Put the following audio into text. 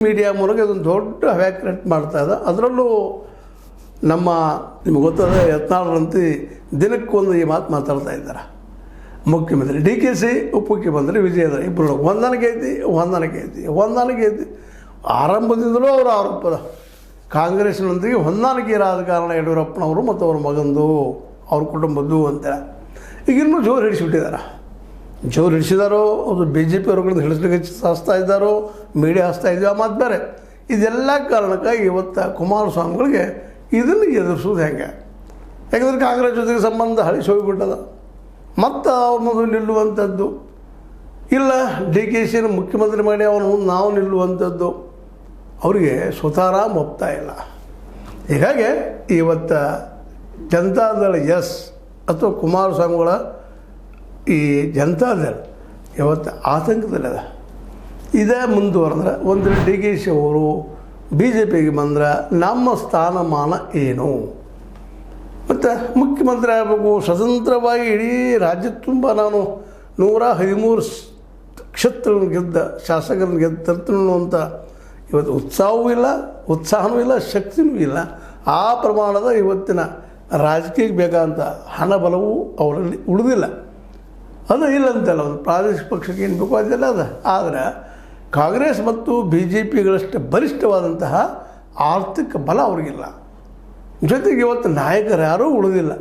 Media ಮೂಲಕ ಇದೊಂದು ದೊಡ್ಡ ಹವ್ಯಾ ಕ್ರಿಯೇಟ್ ಮಾಡ್ತಾ ಇದೆ. ಅದರಲ್ಲೂ ನಮ್ಮ ನಿಮ್ಗೆ ಗೊತ್ತಾದ ಯತ್ನಾಳರಂತೆ ದಿನಕ್ಕೊಂದು ಈ ಮಾತು ಮಾತಾಡ್ತಾ ಇದ್ದಾರೆ. ಮುಖ್ಯಮಂತ್ರಿ DKC, ಉಪಮುಖ್ಯಮಂತ್ರಿ ವಿಜಯೇಂದ್ರ ಇಬ್ಬರು ಹೊಂದಾಣಿಕೆ ಐತಿ. ಆರಂಭದಿಂದಲೂ ಅವರ ಆರೋಪದ ಕಾಂಗ್ರೆಸ್ನೊಂದಿಗೆ ಹೊಂದಾಣಿಕೆ ಇರಾದ ಕಾರಣ ಯಡಿಯೂರಪ್ಪನವರು ಮತ್ತು ಅವ್ರ ಮಗಂದು ಅವ್ರ ಕುಟುಂಬದ್ದು ಅಂತ ಈಗ ಇನ್ನೂ ಜೋರು ಹಿಡಿಸಿದಾರೋ ಅದು BJP ಅವ್ರುಗಳಿಂದ ಹಿಡಿಸ್ಲಿಕ್ಕೆ ಹಚ್ತಾ ಇದ್ದಾರೋ ಮೀಡಿಯಾ ಹಚ್ತಾ ಇದ್ದೀವಿ ಆ ಮಾತು ಬೇರೆ. ಇದೆಲ್ಲ ಕಾರಣಕ್ಕಾಗಿ ಇವತ್ತು ಕುಮಾರಸ್ವಾಮಿಗಳಿಗೆ ಇದನ್ನು ಎದುರಿಸೋದು ಹೆಂಗೆ? ಯಾಕಂದರೆ ಕಾಂಗ್ರೆಸ್ ಜೊತೆಗೆ ಸಂಬಂಧ ಹೋಗಿಬಿಟ್ಟದ. ಮತ್ತು ಅವ್ರ ಮುಂದೆ ನಿಲ್ಲುವಂಥದ್ದು ಇಲ್ಲ, DKCನ ಮುಖ್ಯಮಂತ್ರಿ ಮಾಡಿ ಅವನ ಮುಂದೆ ನಾವು ನಿಲ್ಲುವಂಥದ್ದು ಅವರಿಗೆ ಸ್ವತಃರಾಮ್ ಒಪ್ತಾ ಇಲ್ಲ. ಹೀಗಾಗಿ ಇವತ್ತು ಜನತಾದಳ ಅಥವಾ ಕುಮಾರಸ್ವಾಮಿಗಳ ಈ ಜನತಾದಳ ಇವತ್ತು ಆತಂಕದಲ್ಲದ. ಇದೇ ಮುಂದುವರೆದ್ರೆ ಒಂದು DKC ಅವರು BJPಗೆ ಬಂದ್ರೆ ನಮ್ಮ ಸ್ಥಾನಮಾನ ಏನು? ಮತ್ತು ಮುಖ್ಯಮಂತ್ರಿ ಆಗಬೇಕು, ಸ್ವತಂತ್ರವಾಗಿ ಇಡೀ ರಾಜ್ಯ ತುಂಬ ನಾನು 113 ಕ್ಷೇತ್ರಗಳನ್ನು ಗೆದ್ದ ಶಾಸಕರನ್ನು ತರ್ತೀನಿ ಅಂತ ಇವತ್ತು ಉತ್ಸಾಹವೂ ಇಲ್ಲ, ಶಕ್ತಿಯೂ ಇಲ್ಲ. ಆ ಪ್ರಮಾಣದ ಇವತ್ತಿನ ರಾಜಕೀಯಕ್ಕೆ ಬೇಕಾದಂಥ ಹಣಬಲವೂ ಅವರಲ್ಲಿ ಉಳಿದಿಲ್ಲ. ಅದು ಇಲ್ಲ ಅಂತಲ್ಲ, ಒಂದು ಪ್ರಾದೇಶಿಕ ಪಕ್ಷಕ್ಕೆ ಏನು ಬೇಕು ಅದೆಲ್ಲ ಅದ. ಆದರೆ ಕಾಂಗ್ರೆಸ್ ಮತ್ತು BJPಗಳಷ್ಟು ಬಲಿಷ್ಠವಾದಂತಹ ಆರ್ಥಿಕ ಬಲ ಅವ್ರಿಗಿಲ್ಲ. ಜೊತೆಗೆ ಇವತ್ತು ನಾಯಕರು ಯಾರೂ ಉಳಿದಿಲ್ಲ.